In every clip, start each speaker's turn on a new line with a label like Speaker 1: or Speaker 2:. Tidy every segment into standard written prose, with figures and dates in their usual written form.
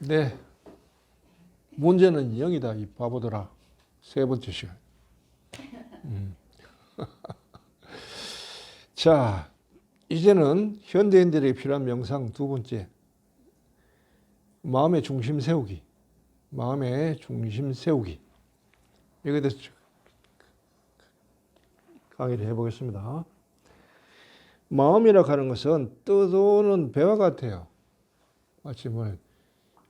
Speaker 1: 네, 문제는 0이다 이 바보들아. 세 번째 시간. 자, 이제는 현대인들에게 필요한 명상 두 번째, 마음의 중심 세우기. 마음의 중심 세우기. 이거에 대해서 강의를 해보겠습니다. 마음이라고 하는 것은 떠도는 배와 같아요. 마치 뭐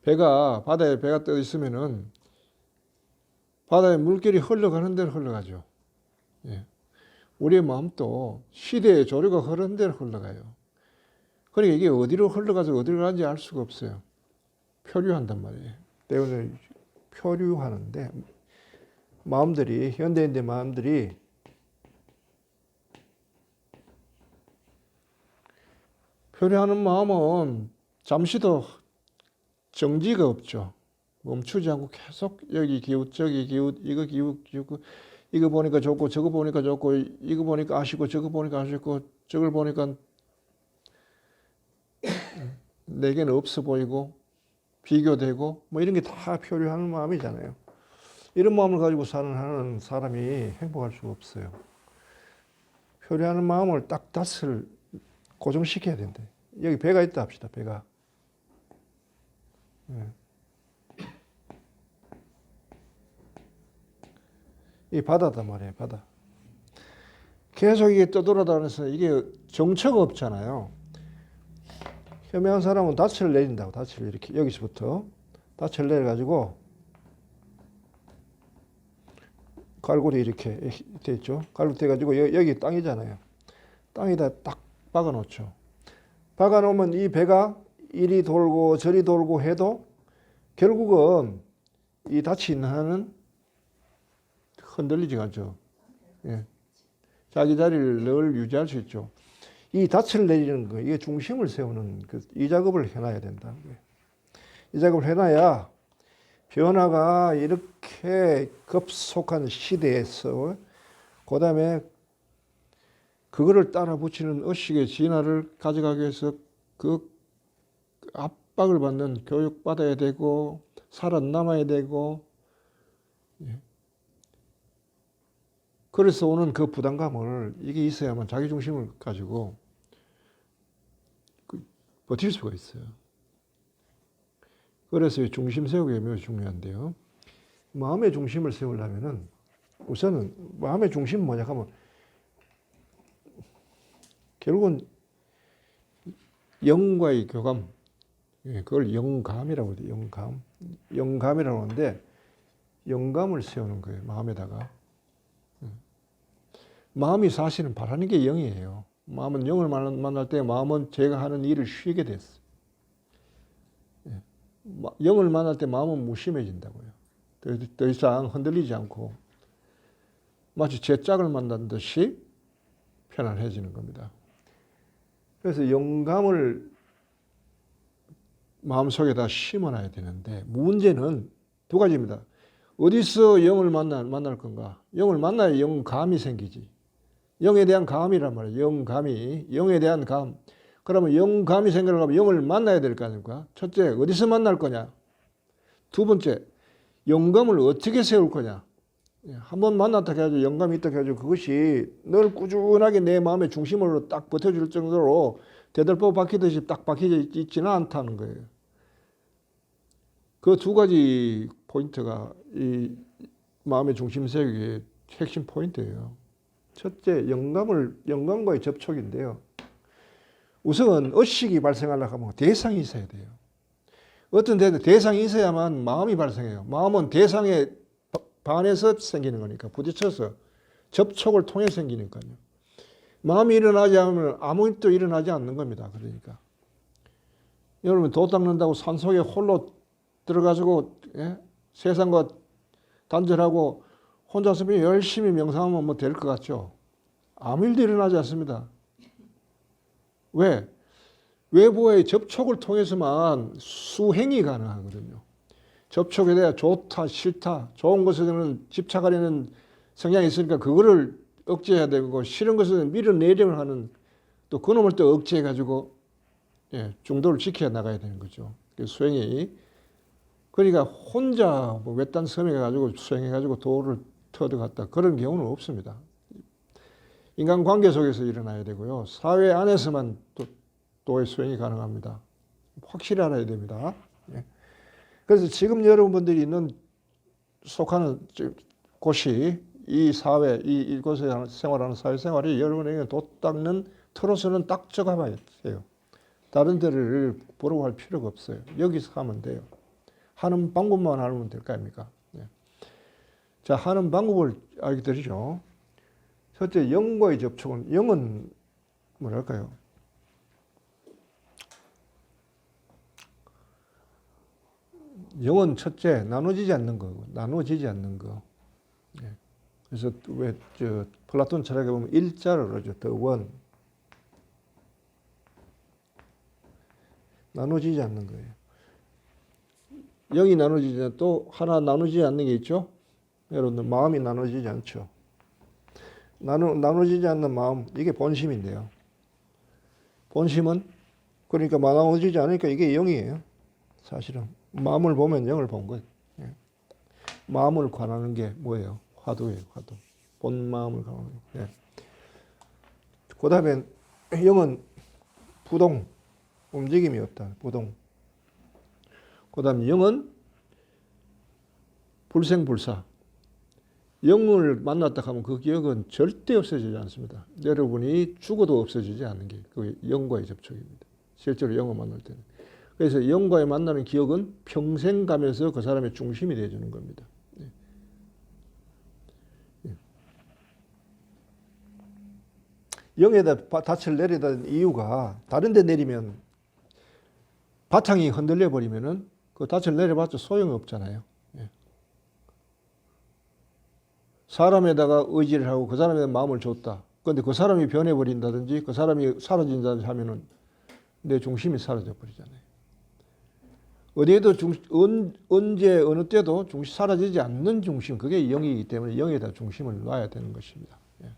Speaker 1: 배가, 바다에 배가 떠 있으면은 바다에 물길이 흘러가는 대로 흘러가죠. 예. 우리의 마음도 시대의 조류가 흐르는 대로 흘러가요. 그러니까 이게 어디로 흘러가서 어디로 가는지 알 수가 없어요. 표류한단 말이에요. 때문에 표류하는데, 마음들이, 현대인의 마음들이 표류하는 마음은 잠시도 정지가 없죠. 멈추지 않고 계속 여기 기웃 저기 기웃 이거 기웃 기웃, 이거 보니까 좋고 저거 보니까 좋고 이거 보니까 아쉽고 저거 보니까 아쉽고 저걸 보니까 내게는 없어 보이고 비교되고 뭐 이런 게 다 표류하는 마음이잖아요. 이런 마음을 가지고 사는 사람이 행복할 수가 없어요. 표류하는 마음을 딱 닷을 고정시켜야 된대. 여기 배가 있다 합시다. 배가. 이 바다단 말이에요. 바다. 계속 이게 떠돌아다니면서 이게 정처가 없잖아요. 현명한 사람은 닻을 내린다고. 닻을 이렇게 여기서부터 닻을 내려가지고 갈고리 이렇게 돼 있죠. 갈고리 돼가지고 여기 땅이잖아요. 땅에다 딱 박아 놓죠. 박아 놓으면 이 배가 이리 돌고 저리 돌고 해도 결국은 이 닻이 있는 한은 흔들리지 않죠. 예. 자기 자리를 늘 유지할 수 있죠. 이 닻을 내리는 거, 이게 중심을 세우는 이 작업을 해놔야 된다는 거예요. 이 작업을 해놔야 변화가 이렇게 급속한 시대에서 그 다음에 그거를 따라 붙이는 의식의 진화를 가져가기 위해서 그 압박을 받는 교육받아야 되고 살아남아야 되고, 그래서 오는 그 부담감을, 이게 있어야만 자기중심을 가지고 버틸 수가 있어요. 그래서 중심 세우기가 매우 중요한데요. 마음의 중심을 세우려면은 우선은 마음의 중심은 뭐냐 하면 결국은 영과의 교감, 그걸 영감이라고 해요. 영감이라고 하는데 영감을 세우는 거예요. 마음에다가. 마음이 사실은 바라는 게 영이에요. 마음은 영을 만날 때 마음은 제가 하는 일을 쉬게 됐어. 영을 만날 때 마음은 무심해진다고요. 더 이상 흔들리지 않고 마치 제 짝을 만난 듯이 편안해지는 겁니다. 그래서 영감을 마음속에다 심어놔야 되는데 문제는 두 가지입니다. 어디서 영을 만날 건가? 영을 만나야 영감이 생기지. 영에 대한 감이란 말이에요. 영감이. 영에 대한 감. 그러면 영감이 생기려면 영을 만나야 될 거 아닙니까? 첫째, 어디서 만날 거냐? 두 번째, 영감을 어떻게 세울 거냐? 한번 만났다 해가지고 영감이 있다 해가지고 그것이 늘 꾸준하게 내 마음의 중심으로 딱 버텨줄 정도로 대들보 박히듯이 딱 박혀져 있지는 않다는 거예요. 그 두 가지 포인트가 이 마음의 중심 세우기의 핵심 포인트예요. 첫째, 영감과의 접촉인데요. 우선 의식이 발생하려고 하면 대상이 있어야 돼요. 어떤 데도 대상이 있어야만 마음이 발생해요. 마음은 대상에 반해서 생기는 거니까, 부딪혀서 접촉을 통해 생기니까요. 마음이 일어나지 않으면 아무것도 일어나지 않는 겁니다. 그러니까 여러분 도 닦는다고 산속에 홀로 들어가지고 세상과 단절하고 혼자서 열심히 명상하면 뭐 될 것 같죠? 아무 일도 일어나지 않습니다. 왜? 외부의 접촉을 통해서만 수행이 가능하거든요. 접촉에 대해 좋다, 싫다, 좋은 것에는 집착하려는 성향이 있으니까 그거를 억제해야 되고, 싫은 것은 밀어내려고 하는, 또 그놈을 또 억제해가지고 중도를 지켜 나가야 되는 거죠. 수행이 그러니까 혼자 뭐 외딴 섬에 가지고 수행해가지고 도를 터득했다 그런 경우는 없습니다. 인간관계 속에서 일어나야 되고요. 사회 안에서만 도의 수행이 가능합니다. 확실히 알아야 됩니다. 예. 그래서 지금 여러분들이 있는 속하는 곳이 이 사회, 이곳에 생활하는 사회생활이 여러분에게 도 닦는 터로서는 딱 적합해요. 다른 데를 보려고 할 필요가 없어요. 여기서 하면 돼요. 하는 방법만 알면 될 거 아닙니까? 예. 자, 하는 방법을 알게 되죠. 첫째, 영과의 접촉은, 영은 뭐랄까요? 영은 첫째, 나눠지지 않는 거, 나눠지지 않는 거. 예. 그래서 왜, 플라톤 철학에 보면 일자를 그러죠. The one. 나눠지지 않는 거예요. 영이 나눠지지 않는, 또 하나 나눠지지 않는 게 있죠? 여러분들, 마음이 나눠지지 않죠. 나눠지지 않는 마음, 이게 본심인데요. 본심은, 그러니까 나눠지지 않으니까 이게 영이에요. 사실은. 마음을 보면 영을 본 거예요. 예. 마음을 관하는 게 뭐예요? 화두예요, 화두. 본 마음을 관하는 거. 예. 그 다음에 영은 부동, 움직임이 없다. 부동. 그 다음에 영은 불생불사. 영을 만났다 하면 그 기억은 절대 없어지지 않습니다. 여러분이 죽어도 없어지지 않는 게 그 영과의 접촉입니다. 실제로 영을 만날 때는. 그래서 영과의 만나는 기억은 평생 가면서 그 사람의 중심이 되어주는 겁니다. 예. 예. 영에다 닻을 내리던 이유가 다른 데 내리면 바탕이 흔들려 버리면은 그 닻을 내려봤자 소용이 없잖아요. 예. 사람에다가 의지를 하고 그 사람에 마음을 줬다. 그런데 그 사람이 변해버린다든지 그 사람이 사라진다든지 하면은 내 중심이 사라져 버리잖아요. 어디에도 언제 어느 때도 중심 사라지지 않는 중심, 그게 영이기 때문에 영에다 중심을 놔야 되는 것입니다. 예.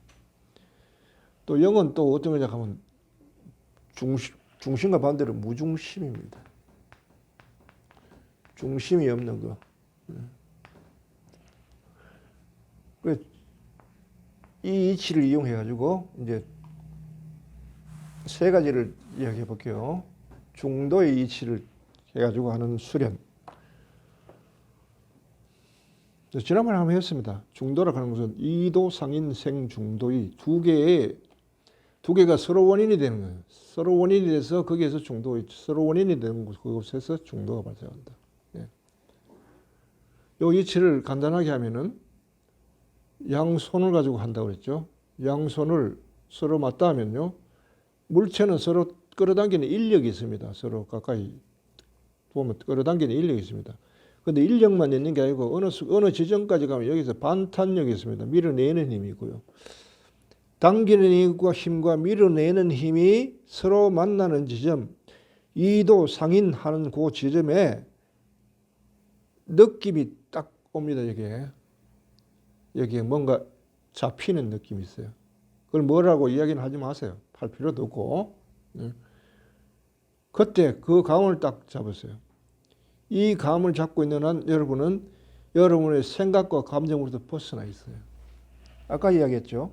Speaker 1: 또 영은 또 어떤 거냐 하면 중심과 반대로 무중심입니다. 중심이 없는 거. 예. 이 이치를 이용해 가지고 이제 세 가지를 이야기해 볼게요. 중도의 이치를 해가지고 하는 수련. 지난번에 한번 했습니다. 중도라고 하는 것은 이도, 상인, 생, 중도의 두 개가 서로 원인이 되는 거예요. 서로 원인이 돼서 거기에서 서로 원인이 되는 그곳에서 중도가 발생한다. 예. 이 이치를 간단하게 하면은 양손을 가지고 한다고 그랬죠. 양손을 서로 맞다 하면요. 물체는 서로 끌어당기는 인력이 있습니다. 서로 가까이 보면 끌어당기는 인력이 있습니다. 그런데 인력만 있는 게 아니고 어느 지점까지 가면 여기서 반탄력이 있습니다. 밀어내는 힘이 있고요. 당기는 힘과 밀어내는 힘이 서로 만나는 지점, 이도 상인하는 그 지점에 느낌이 딱 옵니다. 여기에 뭔가 잡히는 느낌이 있어요. 그걸 뭐라고 이야기는 하지 마세요. 할 필요도 없고. 그때 그 감을 딱 잡으세요. 이 감을 잡고 있는 한 여러분은 여러분의 생각과 감정으로부터 벗어나 있어요. 아까 이야기했죠.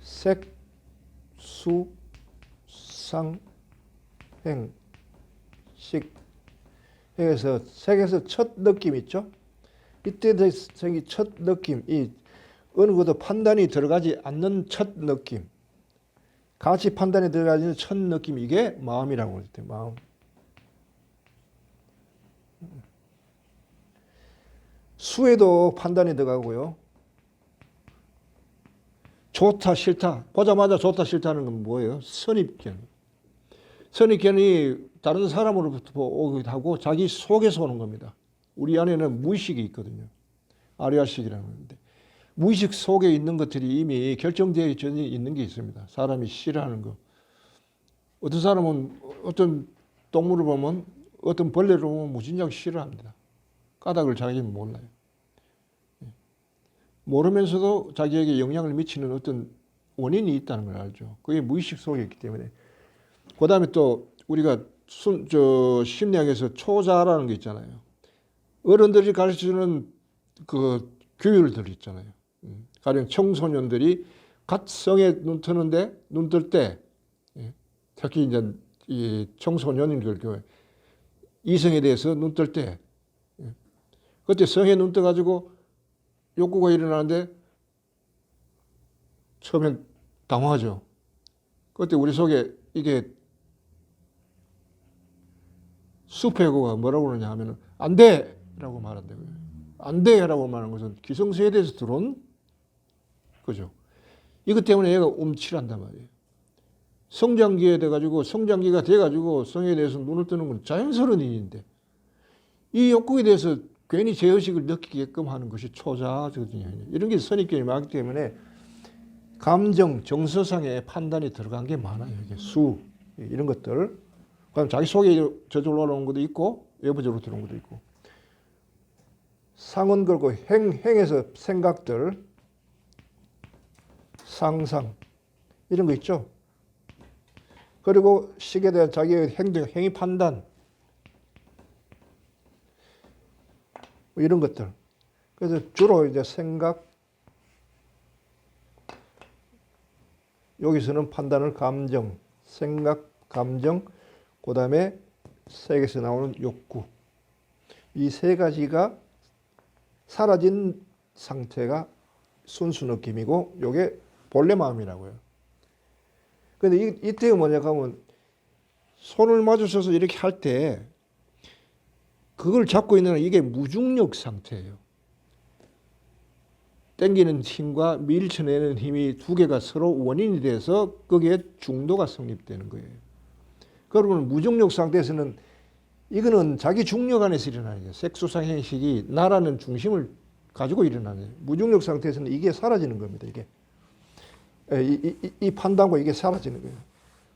Speaker 1: 색, 수, 상, 행, 식. 여기서 색에서 첫 느낌 있죠. 이때 생긴 첫 느낌, 이 어느 것도 판단이 들어가지 않는 첫 느낌. 같이 판단이 들어가는 첫 느낌, 이게 마음이라고 그랬대요. 마음. 수에도 판단이 들어가고요. 좋다 싫다 보자마자 좋다 싫다는 건 뭐예요? 선입견. 선입견이 다른 사람으로부터 오기도 하고 자기 속에서 오는 겁니다. 우리 안에는 무의식이 있거든요. 아리아식이라는 건데 무의식 속에 있는 것들이 이미 결정되어 있는 게 있습니다. 사람이 싫어하는 거. 어떤 사람은 어떤 동물을 보면 어떤 벌레를 보면 무진장 싫어합니다. 까닭을 자기는 몰라요. 모르면서도 자기에게 영향을 미치는 어떤 원인이 있다는 걸 알죠. 그게 무의식 속에 있기 때문에. 그 다음에 또 우리가 심리학에서 초자라는 게 있잖아요. 어른들이 가르쳐주는 그 규율들 있잖아요. 가령 청소년들이 갓 성에 눈 뜨는데 눈 뜰 때, 특히 이제 이 청소년인들 교회 이성에 대해서 눈 뜰 때, 그때 성에 눈 떠가지고 욕구가 일어나는데 처음엔 당황하죠. 그때 우리 속에 이게 숲해고가 뭐라고 그러냐 하면은 안 돼! 라고 말한다고요. 안 돼! 라고 말하는 것은 기성세에 대해서 들어온 거죠. 이것 때문에 얘가 움찔한단 말이에요. 성장기에 돼가지고, 성장기가 돼가지고 성에 대해서 눈을 뜨는 건 자연스러운 일인데, 이 욕구에 대해서 괜히 죄의식을 느끼게끔 하는 것이 초자거든요. 이런 게 선입견이 많기 때문에 감정, 정서상의 판단이 들어간 게 많아요. 이게 수, 이런 것들. 그럼 자기 속에 저절로 올라오는 것도 있고, 외부적으로 들어온 것도 있고. 상은 걸고 행에서 생각들, 상상, 이런 거 있죠. 그리고 식에 대한 자기의 행동, 행위 판단, 뭐 이런 것들. 그래서 주로 이제 생각, 여기서는 판단을 감정, 생각, 감정, 그 다음에 색에서 나오는 욕구. 이 세 가지가 사라진 상태가 순수 느낌이고, 요게 본래 마음이라고요. 근데 이때가 뭐냐 하면, 손을 마주쳐서 이렇게 할 때, 그걸 잡고 있는 이게 무중력 상태예요. 당기는 힘과 밀쳐내는 힘이 두 개가 서로 원인이 돼서 거기에 중도가 성립되는 거예요. 그러면 무중력 상태에서는 이거는 자기 중력 안에서 일어나는 거예요. 색수상 행식이 나라는 중심을 가지고 일어나는 거예요. 무중력 상태에서는 이게 사라지는 겁니다. 이게 이 판단과 이게 사라지는 거예요.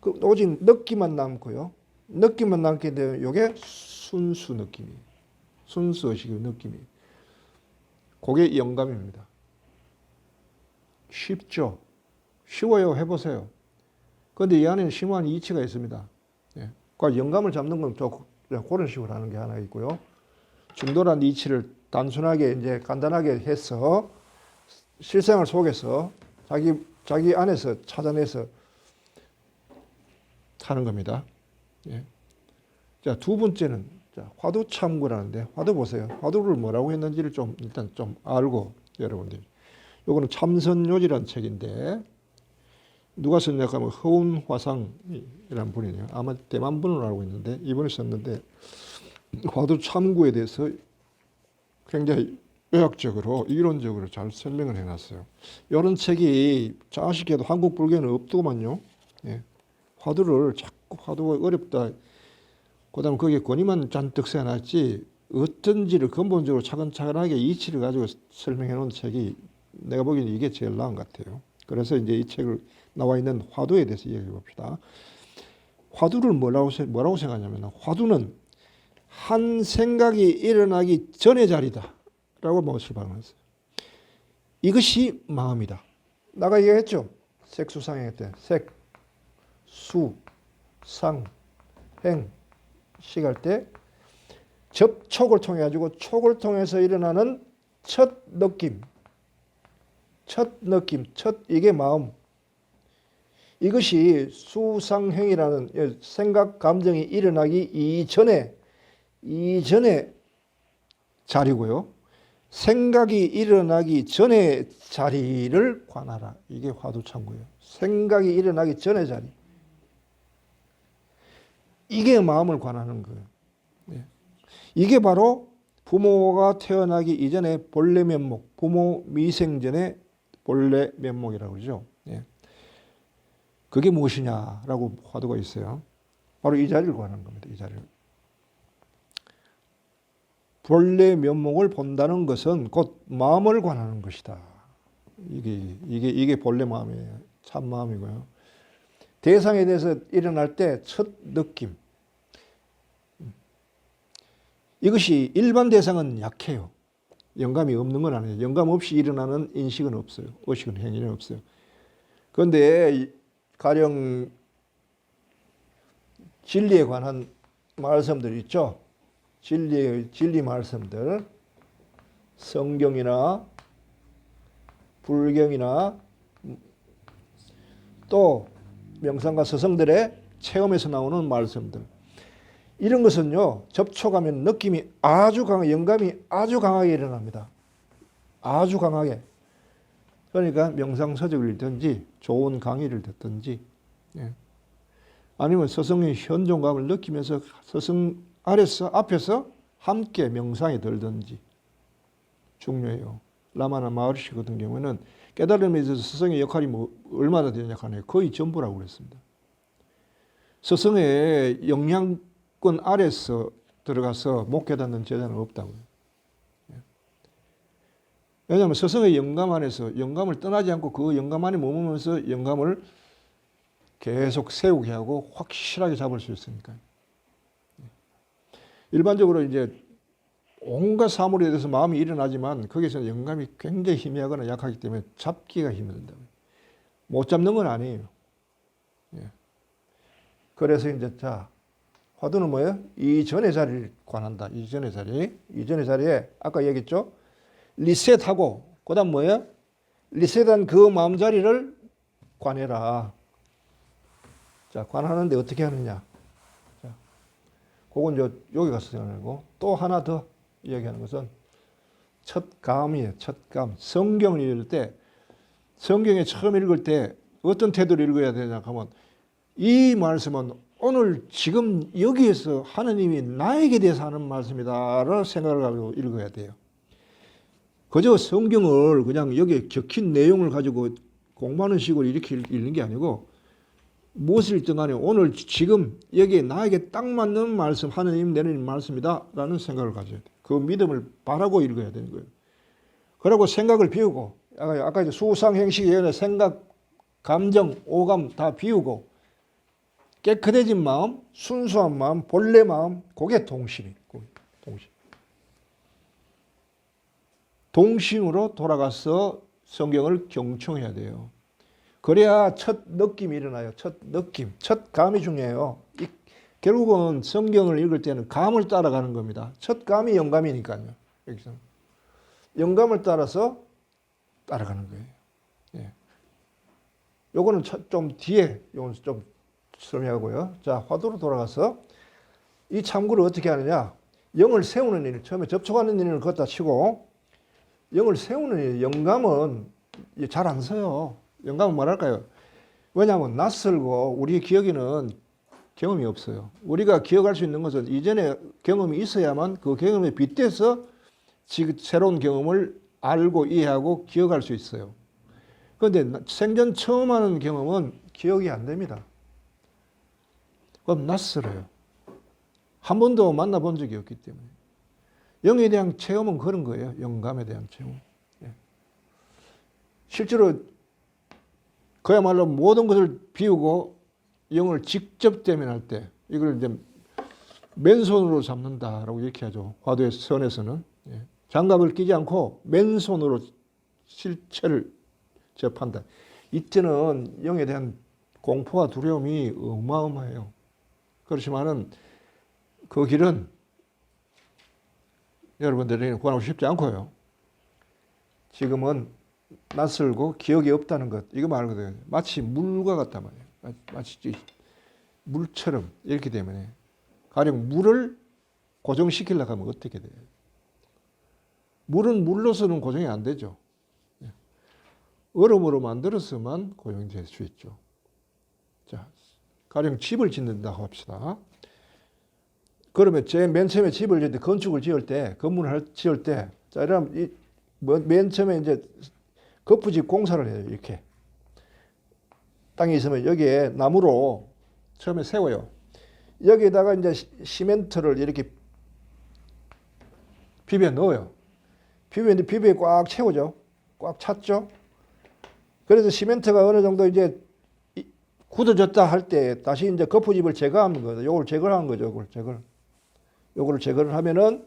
Speaker 1: 그 오직 느낌만 남고요. 느낌만 남게 되면 이게 순수 느낌이에요. 순수 의식의 느낌이에요. 그게 영감입니다. 쉽죠? 쉬워요. 해보세요. 그런데 이 안에는 심오한 이치가 있습니다. 그 영감을 잡는 건 또 그런 식으로 하는 게 하나 있고요. 중도란 이치를 단순하게 이제 간단하게 해서 실생활 속에서 자기 안에서 찾아내서 하는 겁니다. 자, 두 번째는 화두 참고라는데, 화두 보세요. 화두를 뭐라고 했는지를 좀 일단 좀 알고 여러분들. 요거는 참선요지라는 책인데, 누가 썼냐 하면 허운화상이라는 분이네요. 아마 대만 분으로 알고 있는데 이분이 썼는데, 화두 참고에 대해서 굉장히 의학적으로 이론적으로 잘 설명을 해놨어요. 이런 책이 아쉽게도 한국 불교에는 없더만요. 화두를 자꾸 화두가 어렵다. 그다음 거기에 권위만 잔뜩 써놨지 어떤지를 근본적으로 차근차근하게 이치를 가지고 설명해 놓은 책이 내가 보기에는 이게 제일 나은 것 같아요. 그래서 이제 이 책을 나와 있는 화두에 대해서 이야기해 봅시다. 화두를 뭐라고 생각하냐면, 화두는 한 생각이 일어나기 전의 자리다 라고 무엇을 발언했어요. 이것이 마음이다. 나가 얘기했죠. 색수상행 때 색, 수, 상, 행, 식할 때 접촉을 통해 가지고 촉을 통해서 일어나는 첫 느낌, 이게 마음. 이것이 수상행이라는 생각, 감정이 일어나기 이전의 자리고요. 생각이 일어나기 전의 자리를 관하라. 이게 화두참고예요. 생각이 일어나기 전의 자리. 이게 마음을 관하는 거예요. 이게 바로 부모가 태어나기 이전에 본래 면목, 부모 미생전의 본래 면목이라고 그러죠. 그게 무엇이냐라고 화두가 있어요. 바로 이 자리를 관하는 겁니다. 이 자리를. 본래 면목을 본다는 것은 곧 마음을 관하는 것이다. 이게 본래 마음이에요. 참 마음이고요. 대상에 대해서 일어날 때 첫 느낌. 이것이 일반 대상은 약해요. 영감이 없는 건 아니에요. 영감 없이 일어나는 인식은 없어요. 의식은 행위는 없어요. 그런데 가령 진리에 관한 말씀들 있죠. 진리 말씀들, 성경이나 불경이나 또 명상과 서성들의 체험에서 나오는 말씀들, 이런 것은요 접촉하면 느낌이 아주 영감이 아주 강하게 일어납니다. 아주 강하게. 그러니까 명상 서적을 읽든지 좋은 강의를 듣든지, 예. 아니면 스승의 현존감을 느끼면서 스승 앞에서 함께 명상에 들든지 중요해요. 라마나 마하리시 같은 경우는 깨달음에 있어서 스승의 역할이 얼마나 되느냐 하네요. 거의 전부라고 그랬습니다. 스승의 영향권 아래서 들어가서 못 깨닫는 제자는 없다고요. 왜냐하면 스승의 영감 안에서 영감을 떠나지 않고 그 영감 안에 머무면서 영감을 계속 세우게 하고 확실하게 잡을 수 있으니까요. 일반적으로 이제 온갖 사물에 대해서 마음이 일어나지만 거기서 영감이 굉장히 희미하거나 약하기 때문에 잡기가 힘들다고요. 못 잡는 건 아니에요. 예. 그래서 이제 자, 화두는 뭐예요? 이전의 자리를 관한다. 이전의 자리에 아까 얘기했죠? 리셋하고 그다음 뭐예요? 리셋한 그 마음자리를 관해라. 자, 관하는데 어떻게 하느냐? 자, 그건 여기 가서 생각하고 또 하나 더 이야기하는 것은 첫감이에요. 첫감. 성경을 읽을 때, 성경에 처음 읽을 때 어떤 태도로 읽어야 되냐 하면 이 말씀은 오늘 지금 여기에서 하나님이 나에게 대해서 하는 말씀이다라는 생각을 가지고 읽어야 돼요. 그저 성경을 그냥 여기에 적힌 내용을 가지고 공부하는 식으로 이렇게 읽는 게 아니고 무엇을 읽든 간에 오늘 지금 여기에 나에게 딱 맞는 말씀, 하나님 내리는 말씀이다 라는 생각을 가져야 돼요. 그 믿음을 바라고 읽어야 되는 거예요. 그리고 생각을 비우고 아까 수상행식 예언의 생각, 감정, 오감 다 비우고 깨끗해진 마음, 순수한 마음, 본래 마음, 그게 동심이에요. 동심. 동심으로 돌아가서 성경을 경청해야 돼요. 그래야 첫 느낌이 일어나요. 첫 느낌, 첫 감이 중요해요. 결국은 성경을 읽을 때는 감을 따라가는 겁니다. 첫 감이 영감이니까요. 여기서 영감을 따라서 따라가는 거예요. 예. 요거는 좀 뒤에 요건 좀 설명하고요. 자, 화두로 돌아가서 이 참고를 어떻게 하느냐? 영을 세우는 일, 처음에 접촉하는 일을 걷다 치고 영을 세우는 일, 영감은 잘 안 써요. 영감은 뭐랄까요? 왜냐하면 낯설고 우리 기억에는 경험이 없어요. 우리가 기억할 수 있는 것은 이전에 경험이 있어야만 그 경험에 빗대서 지금 새로운 경험을 알고 이해하고 기억할 수 있어요. 그런데 생전 처음 하는 경험은 기억이 안 됩니다. 그럼 낯설어요. 한 번도 만나본 적이 없기 때문에. 영에 대한 체험은 그런 거예요. 영감에 대한 체험. 실제로 그야말로 모든 것을 비우고 영을 직접 대면할 때 이걸 이제 맨손으로 잡는다라고 이렇게 하죠. 화두의 선에서는. 장갑을 끼지 않고 맨손으로 실체를 접한다. 이때는 영에 대한 공포와 두려움이 어마어마해요. 그렇지만은 그 길은 여러분들에게 구하고 쉽지 않고요. 지금은 낯설고 기억이 없다는 것, 이거 말하거든요. 마치 물과 같단 말이에요. 마치 물처럼 이렇게 되면 가령 물을 고정시키려고 하면 어떻게 돼요? 물은 물로서는 고정이 안 되죠. 얼음으로 만들어서만 고정될 수 있죠. 자, 가령 집을 짓는다고 합시다. 그러면 맨 처음에 집을 지을 때, 건축을 지을 때, 건물을 지을 때, 자, 이러면 맨 처음에 이제 거푸집 공사를 해요. 이렇게. 땅이 있으면 여기에 나무로 처음에 세워요. 여기에다가 이제 시멘트를 이렇게 비벼 넣어요. 비벼 꽉 채우죠. 꽉 찼죠. 그래서 시멘트가 어느 정도 이제 굳어졌다 할 때 다시 이제 거푸집을 제거하는 거예요. 요걸 제거하는 거죠. 요거를 제거를 하면은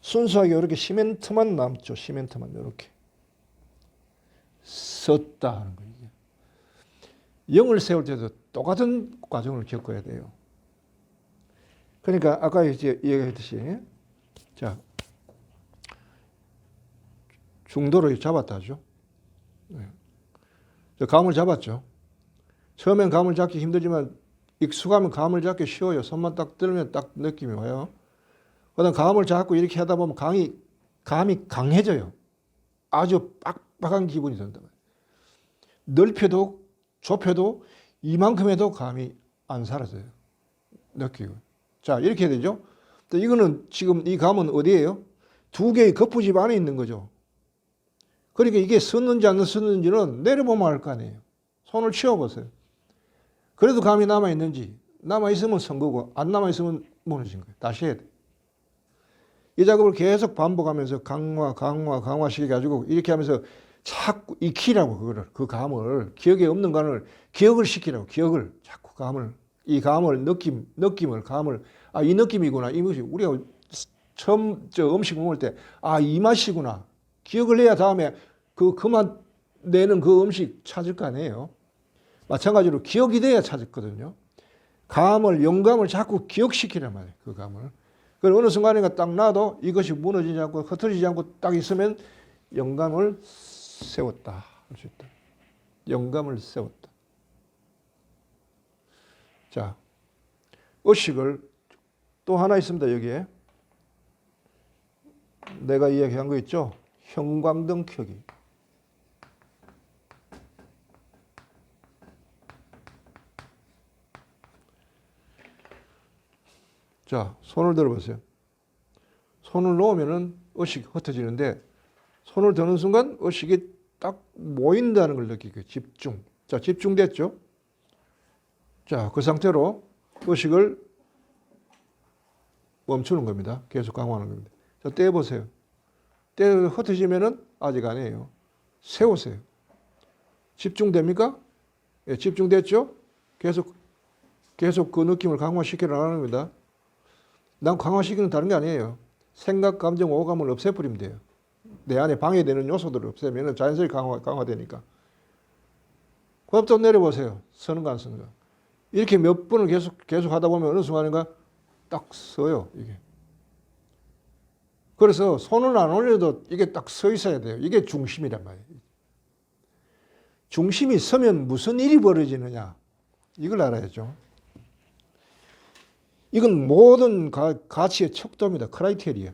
Speaker 1: 순수하게 이렇게 시멘트만 남죠. 시멘트만 이렇게 썼다 하는 거예요. 영을 세울 때도 똑같은 과정을 겪어야 돼요. 그러니까 아까 이제 얘기했듯이 자 중도로 잡았다죠. 감을 잡았죠. 처음엔 감을 잡기 힘들지만 익숙하면 감을 잡기 쉬워요. 손만 딱 들면 딱 느낌이 와요. 그다음 감을 잡고 이렇게 하다 보면 감이 강해져요. 아주 빡빡한 기분이 든다. 넓혀도 좁혀도 이만큼 해도 감이 안 사라져요. 느끼고. 자, 이렇게 되죠. 이거는 지금 이 감은 어디예요? 두 개의 거푸집 안에 있는 거죠. 그러니까 이게 썼는지 안 썼는지는 내려보면 알 거 아니에요. 손을 치워보세요. 그래도 감이 남아있는지, 남아있으면 선 거고, 안 남아있으면 무너진 거예요. 다시 해야 돼. 이 작업을 계속 반복하면서 강화시켜가지고 이렇게 하면서 자꾸 익히라고 그거를, 그 감을, 기억에 없는 감을 기억을 시키라고, 기억을, 자꾸 감을, 이 감을, 느낌을, 감을, 아, 이 느낌이구나. 이 맛이, 우리가 처음 음식 먹을 때, 아, 이 맛이구나. 기억을 해야 다음에 그만 내는 그 음식 찾을 거 아니에요. 마찬가지로 기억이 돼야 찾았거든요. 감을, 영감을 자꾸 기억시키란 말이에요. 그 감을. 그리고 어느 순간인가 딱 놔도 이것이 무너지지 않고 흐트러지지 않고 딱 있으면 영감을 세웠다. 할 수 있다. 영감을 세웠다. 자, 의식을 또 하나 있습니다. 여기에. 내가 이야기한 거 있죠? 형광등 켜기. 자, 손을 들어보세요. 손을 놓으면은 의식이 흩어지는데 손을 드는 순간 의식이 딱 모인다는 걸 느끼고 집중. 자, 집중됐죠? 자, 그 상태로 의식을 멈추는 겁니다. 계속 강화하는 겁니다. 자, 떼어보세요. 떼어 흩어지면은 아직 아니에요. 세우세요. 집중됩니까? 예, 집중됐죠? 계속 그 느낌을 강화시켜 나가는 겁니다. 난 강화시키는 다른 게 아니에요. 생각, 감정, 오감을 없애버리면 돼요. 내 안에 방해되는 요소들을 없애면 자연스럽게 강화되니까. 그 다음 또 내려보세요. 서는 거 안 서는 거. 이렇게 몇 번을 계속 하다 보면 어느 순간인가 딱 서요. 이게. 그래서 손을 안 올려도 이게 딱 서 있어야 돼요. 이게 중심이란 말이에요. 중심이 서면 무슨 일이 벌어지느냐. 이걸 알아야죠. 이건 모든 가치의 척도입니다. 크라이테리아.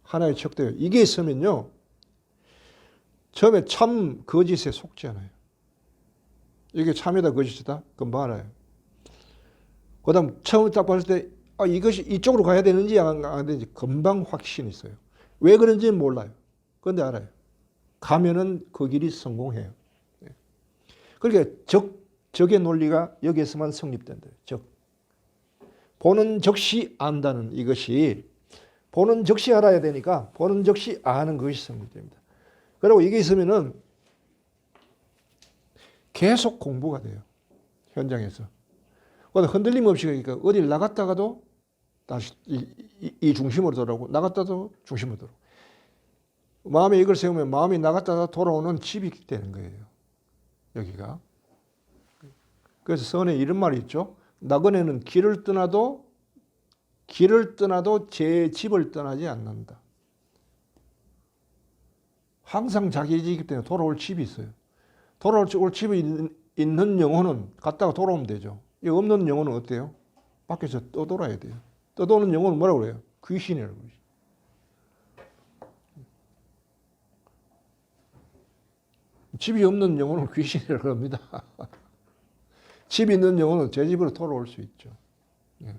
Speaker 1: 하나의 척도예요. 이게 있으면요. 처음에 참 거짓에 속지 않아요. 이게 참이다 거짓이다? 금방 알아요. 그 다음 처음 딱 봤을 때 아, 이것이 이쪽으로 가야 되는지 안 되는지 금방 확신이 있어요. 왜 그런지는 몰라요. 그런데 알아요. 가면은 그 길이 성공해요. 그러니까 적의 논리가 여기에서만 성립된다. 보는 즉시 안다는 이것이 보는 즉시 알아야 되니까 보는 즉시 아는 것이 성립됩니다. 그리고 이게 있으면은 계속 공부가 돼요. 현장에서. 흔들림 없이 그러니까 어딜 나갔다가도 다시 이 중심으로 돌아오고 나갔다도 중심으로 돌아오고 마음에 이걸 세우면 마음이 나갔다가 돌아오는 집이 되는 거예요. 여기가. 그래서 선에 이런 말이 있죠. 나그네는 길을 떠나도 제 집을 떠나지 않는다. 항상 자기 집이기 때문에 돌아올 집이 있어요. 돌아올 집이 있는 영혼은 갔다가 돌아오면 되죠. 이 없는 영혼은 어때요? 밖에서 떠돌아야 돼요. 떠도는 영혼은 뭐라고 그래요? 귀신이라고 그러죠. 집이 없는 영혼은 귀신이라고 합니다. 집이 있는 영혼은 제 집으로 돌아올 수 있죠. 예.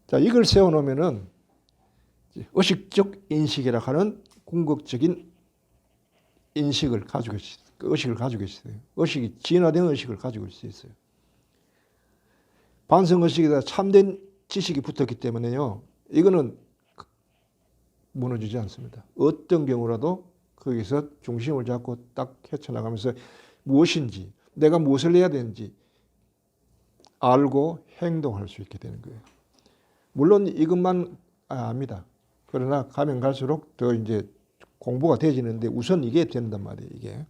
Speaker 1: 자, 이걸 세워놓으면은 의식적 인식이라 하는 궁극적인 인식을 가지고 있어요. 그 의식을 가지고 있어요. 의식이 진화된 의식을 가지고 있어요. 반성의식에다 참된 지식이 붙었기 때문에요. 이거는 무너지지 않습니다. 어떤 경우라도 거기서 중심을 잡고 딱 헤쳐나가면서 무엇인지 내가 무엇을 해야 되는지 알고 행동할 수 있게 되는 거예요. 물론 이것만 압니다. 그러나 가면 갈수록 더 이제 공부가 되지는데 우선 이게 된단 말이에요.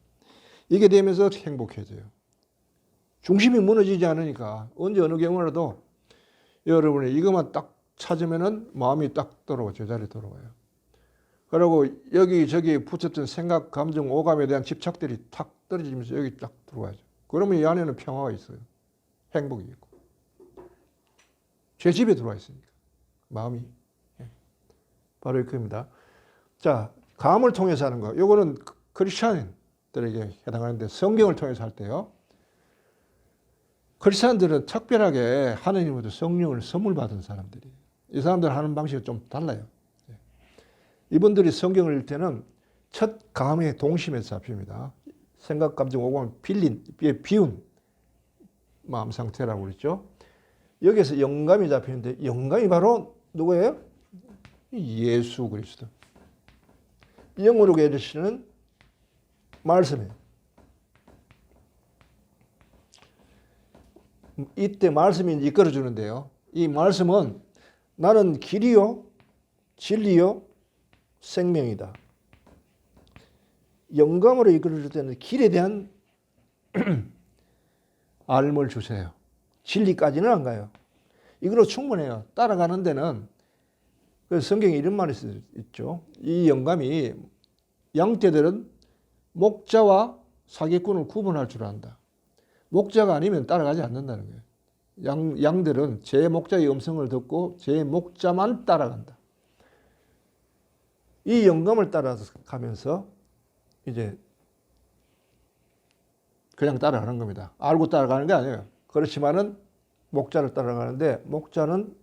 Speaker 1: 이게 되면서 행복해져요. 중심이 무너지지 않으니까 언제 어느 경우라도 여러분이 이것만 딱 찾으면은 마음이 딱 돌아오고 제자리에 돌아와요. 그리고 여기저기 붙였던 생각, 감정, 오감에 대한 집착들이 탁 떨어지면서 여기 딱 들어와야죠. 그러면 이 안에는 평화가 있어요. 행복이 있고. 제 집에 들어와 있으니까. 마음이. 바로 이겁니다. 자, 감을 통해서 하는 거. 요거는 크리스찬들에게 해당하는데 성경을 통해서 할 때요. 크리스찬들은 특별하게 하나님으로부터 성령을 선물 받은 사람들이에요. 이 사람들 하는 방식이 좀 달라요. 이분들이 성경을 읽을 때는 첫 감의 동심에서 잡힙니다. 생각, 감정, 오감을 비운 마음 상태라고 그랬죠. 여기서 영감이 잡히는데 영감이 바로 누구예요? 예수 그리스도. 영으로 계시는 말씀이에요. 이때 말씀이 이끌어주는데요. 이 말씀은 나는 길이요, 진리요, 생명이다. 영감으로 이끌어줄 때는 길에 대한 알을 주세요. 진리까지는 안 가요. 이걸로 충분해요. 따라가는 데는 그래서 성경에 이런 말이 있죠. 이 영감이 양떼들은 목자와 사기꾼을 구분할 줄 안다. 목자가 아니면 따라가지 않는다는 거예요. 양들은 제 목자의 음성을 듣고 제 목자만 따라간다. 이 영감을 따라가면서 이제 그냥 따라가는 겁니다. 알고 따라가는 게 아니에요. 그렇지만은 목자를 따라가는데 목자는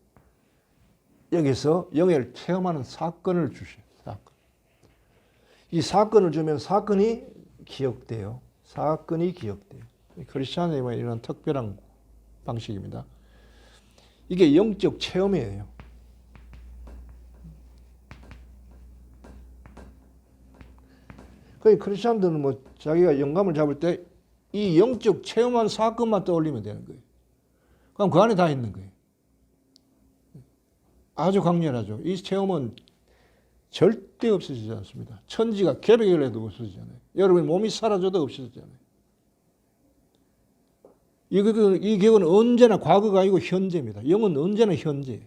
Speaker 1: 여기서 영예를 체험하는 사건을 주셔요. 사건. 이 사건을 주면 사건이 기억돼요. 사건이 기억돼요. 크리스찬에만 이런 특별한 방식입니다. 이게 영적 체험이에요. 그러니까 크리스찬들은 뭐 자기가 영감을 잡을 때 이 영적 체험한 사건만 떠올리면 되는 거예요. 그럼 그 안에 다 있는 거예요. 아주 강렬하죠. 이 체험은 절대 없어지지 않습니다. 천지가 개벽을 해도 없어지잖아요. 여러분 몸이 사라져도 없어지잖아요. 이 기억은 언제나 과거가 아니고 현재입니다. 영은 언제나 현재.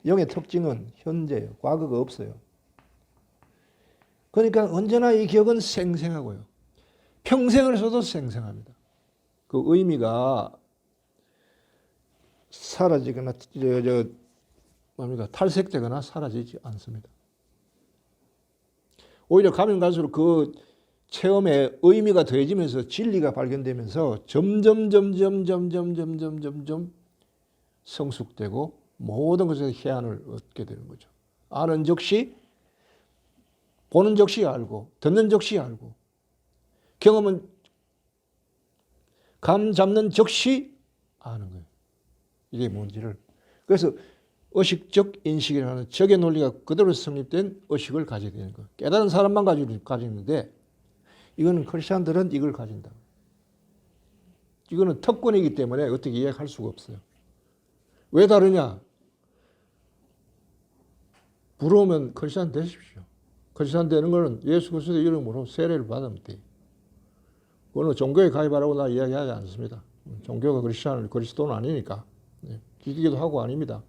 Speaker 1: 영의 특징은 현재예요. 과거가 없어요. 그러니까 언제나 이 기억은 생생하고요. 평생을 써도 생생합니다. 그 의미가 사라지거나 탈색되거나 사라지지 않습니다. 오히려 가면 갈수록 그 체험에 의미가 더해지면서 진리가 발견되면서 점점 성숙되고 모든 것에 해안을 얻게 되는 거죠. 아는 즉시 보는 즉시 알고 듣는 즉시 알고 경험은 감 잡는 즉시 아는 거예요. 이게 뭔지를. 그래서 의식적 인식이라는 적의 논리가 그대로 성립된 의식을 가지게 되는 거예요. 깨달은 사람만 가지는데 이거는 크리스찬들은 이걸 가진다. 이거는 특권이기 때문에 어떻게 이해할 수가 없어요. 왜 다르냐? 부러우면 크리스찬 되십시오. 크리스찬 되는 것은 예수 그리스도의 이름으로 세례를 받으면 돼요. 그거는 종교에 가입하라고 나 이야기하지 않습니다. 종교가 그리스도는 아니니까. 기기도 하고 아닙니다.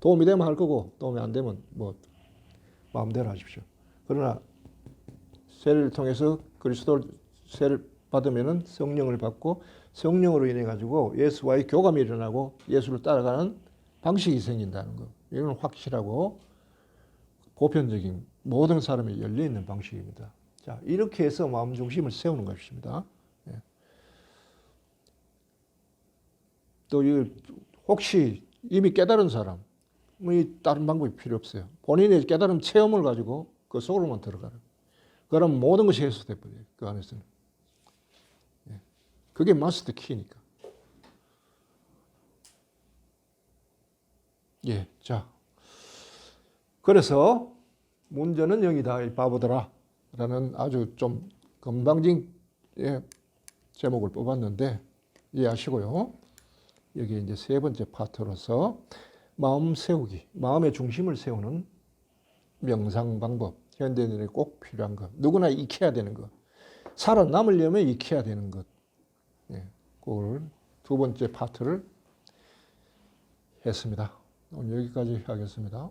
Speaker 1: 도움이 되면 할 거고 도움이 안 되면 뭐 마음대로 하십시오. 그러나 세례를 통해서 그리스도 세례를 받으면은 성령을 받고 성령으로 인해 가지고 예수와의 교감이 일어나고 예수를 따라가는 방식이 생긴다는 거. 이건 확실하고 보편적인 모든 사람이 열려 있는 방식입니다. 자, 이렇게 해서 마음 중심을 세우는 것입니다. 또 혹시 이미 깨달은 사람, 다른 방법이 필요 없어요. 본인의 깨달은 체험을 가지고 그 속으로만 들어가라. 그럼 모든 것이 해소돼 버려요. 그 안에서는. 그게 마스터 키니까. 자. 그래서 문제는 영이다, 이 바보들아. 라는 아주 좀 건방진 제목을 뽑았는데 이해하시고요. 여기 이제 세 번째 파트로서 마음 세우기, 마음의 중심을 세우는 명상 방법, 현대인들이 꼭 필요한 것, 누구나 익혀야 되는 것, 살아남으려면 익혀야 되는 것, 그걸 두 번째 파트를 했습니다. 오늘 여기까지 하겠습니다.